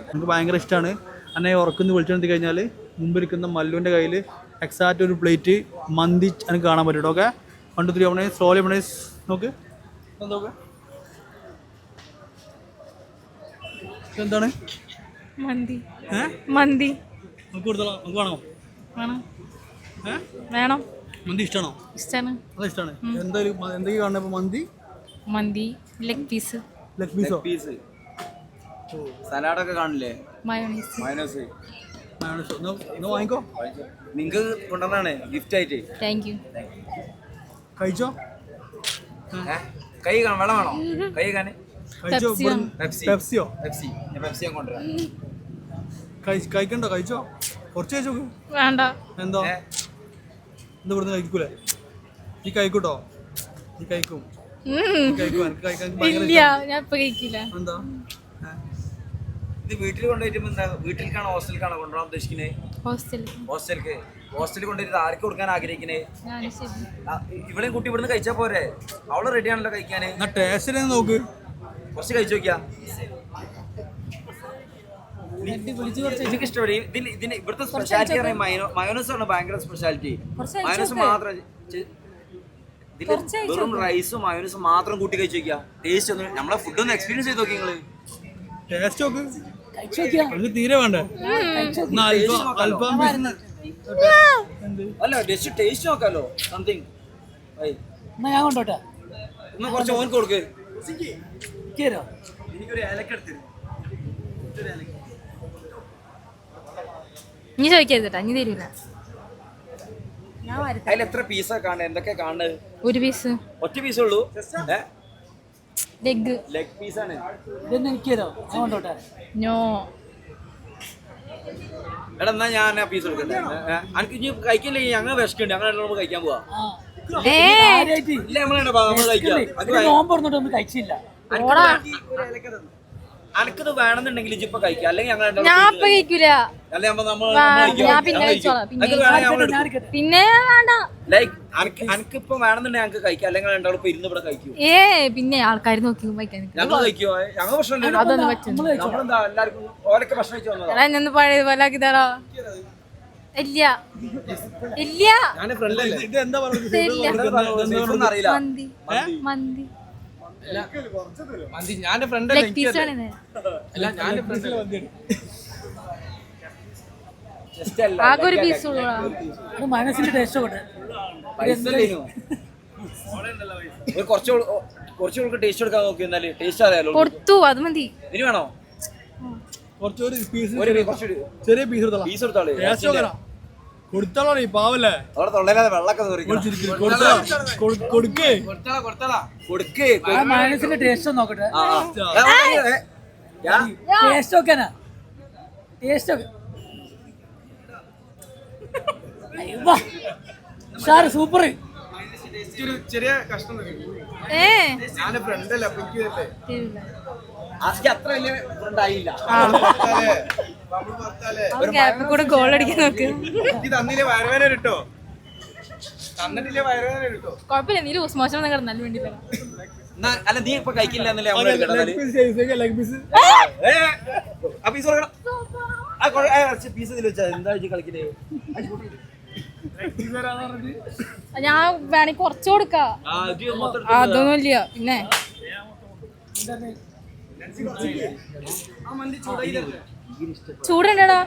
നമുക്ക് ഭയങ്കര ഇഷ്ടമാണ്. എന്നെ ഉറക്കുന്ന വിളിച്ചെടുത്തി കഴിഞ്ഞാൽ മുമ്പിരിക്കുന്ന മല്ലുവിൻ്റെ കയ്യിൽ എക്സാക്റ്റ് ഒരു പ്ലേറ്റ് മന്തി എനിക്ക് കാണാൻ പറ്റും. ഓക്കെ 1 2 3 അവിടെ സ്ലോലി അവിടെ നോക്ക്. നോക്ക് എന്താണ് മന്തി. മന്തി നമുക്ക് കൊടുത്തോളാം. നമുക്ക് വേണോ? വേണം. മന്തി ഇഷ്ടമാണോ? ഇഷ്ടമാണ്. അത് ഇഷ്ടമാണ്. എന്തായാലും എന്തൊക്കെ കാണുന്നത് ഇപ്പോൾ? മന്തി ലെഗ് പീസ്. ലെഗ് പീസോ? സലാഡൊക്കെ കാണില്ലേ? മയോണൈസ്. വാങ്ങിക്കോ. നിങ്ങക്ക് കൊണ്ടുവന്നാണ് ഗിഫ്റ്റ് ആയിട്ട്. Thank you. കഴിച്ചോ. കൈ വെള്ളം വേണോ? കൈ കാണേ പെപ്സിയോ? പെപ്സിയോ കൊണ്ടുവരാം. കഴിക്കണ്ടോ? കഴിച്ചോ. കുറച്ച് കഴിച്ചോ. വേണ്ട. എന്താ ഇവിടുന്ന് കഴിക്കൂലേ? നീ കഴിക്കൂട്ടോ. നീ കഴിക്കും. എന്താ ഇത് വീട്ടിൽ കൊണ്ടുപോയിട്ട് വീട്ടിലേക്കാണോ ഹോസ്റ്റലിലേക്കാണോ കൊണ്ടുപോകാൻ ഉദ്ദേശിക്കുന്നത്? ഹോസ്റ്റലിൽ കൊണ്ടുപോയിട്ട് ആർക്ക് കൊടുക്കാൻ ആഗ്രഹിക്കണേ? ഇവളെയും കുട്ടി ഇവിടുന്ന് കഴിച്ചാ പോരെ? അവള് റെഡി ആണല്ലോ കഴിക്കാന്. ടേസ്റ്റ് നോക്ക്. കുറച്ച് കഴിച്ചു നോക്കിയാ. എനിക്ക് ഇഷ്ടപ്പെടും. ഇവിടുത്തെ സ്പെഷ്യാലിറ്റി പറയാൻ മയോണൈസ് ആണ് ഭയങ്കര സ്പെഷ്യാലിറ്റി. മയോണൈസ് മാത്രം വെറും റൈസും മയോണൈസും മാത്രം കൂട്ടി കഴിച്ചു നോക്കിയാ. ടേസ്റ്റ് ഒന്ന് നമ്മളെ ഫുഡ് ഒന്ന് എക്സ്പീരിയൻസ് ചെയ്ത് നോക്കി നിങ്ങള്. ടേസ്റ്റ് നോക്ക്. തീരെ വേണ്ട. അല്ല ജസ്റ്റ് ടേസ്റ്റ് നോക്കാലോ. സംതിങ് ഞാൻ കൊണ്ടോട്ടെ. ഒന്ന് കുറച്ച് ഓൻ കൊടുക്ക്. എനിക്കൊരു ഏലക്ക എടുത്തിരുന്നു. നീ ചോദിക്കാ നീ തരൂല. അതിൽ എത്ര പീസാ കാണുന്നത്? എന്തൊക്കെയാ കാണുന്നത്? ഒരു പീസ്. ഒറ്റ പീസേ ഉള്ളൂ. ലെഗ് പീസാണ്. നോ. എടാ എന്നാ ഞാൻ ആ പീസ് എടുക്കട്ടെ. എനിക്ക് ഇനി കഴിക്കില്ലേ? ഞങ്ങൾ വിശക്കുണ്ട്. ഞങ്ങൾ രണ്ടും കഴിക്കാൻ പോവാ. ഇല്ല നമ്മള് കഴിക്കാം. അനക്കത് വേണമെന്നുണ്ടെങ്കിൽ ഇപ്പൊ കഴിക്കാം. അല്ലെങ്കിൽ ഞങ്ങൾ അനക്കിപ്പോ വേണമെന്നുണ്ടെങ്കിൽ ഞങ്ങൾക്ക് കഴിക്കാം. അല്ലെങ്കിൽ രണ്ടാളും ഇപ്പൊ ഇരുന്ന് ഇവിടെ കഴിക്കും. പിന്നെ ആൾക്കാർ നോക്കി ഞങ്ങൾ കഴിക്കുവോ? ഞങ്ങൾ പ്രശ്നമില്ല. നമ്മളെന്താ എല്ലാവർക്കും ഓരൊക്കെ ഭക്ഷണം കഴിച്ചു വന്നതാ. പഴയതുപോലെ ആക്കിതാടാ. ഇല്ല ഇല്ല അറിയില്ല. മന്തി ഞാന്റെ ഫ്രണ്ട് ആകെ ഒരു പീസ് മനസ്സിന്റെ ടേസ്റ്റ് കുറച്ചുകൂടെ ടേസ്റ്റ് എടുക്കാൻ നോക്കി. എന്നാല് ടേസ്റ്റ് അറിയാലോ. കൊടുത്തു. അത് മതി. ഇനി വേണോ? ചെറിയ പീസ് എടുത്താളെ കൊടുത്താളോ? പാവല്ലേ അവിടെ തൊള്ളയില്ലാതെ വെള്ളമൊക്കെ മനസ്സിന്റെ ടേസ്റ്റ് നോക്കട്ടെ. ടേസ്റ്റ് നോക്കാനാ. Taste super. ചെറിയ കഷ്ണം അത്ര വലിയ ഫ്രണ്ട് ആയില്ല. കൂടെ ഗോൾ അടിക്കാൻ നോക്ക്. കുഴപ്പമില്ല. നീ ലൂസ് മോശം കിടന്നാലും വേണ്ടി. അല്ല നീ ഇപ്പൊ കഴിക്കില്ല എന്നല്ലേ പീസ് എന്താ കളിക്കുന്നേ? ഞാൻ വേണേ കുറച്ച് കൊടുക്കാം. അതൊന്നുമില്ല. പിന്നെ ചൂടുണ്ടടാ.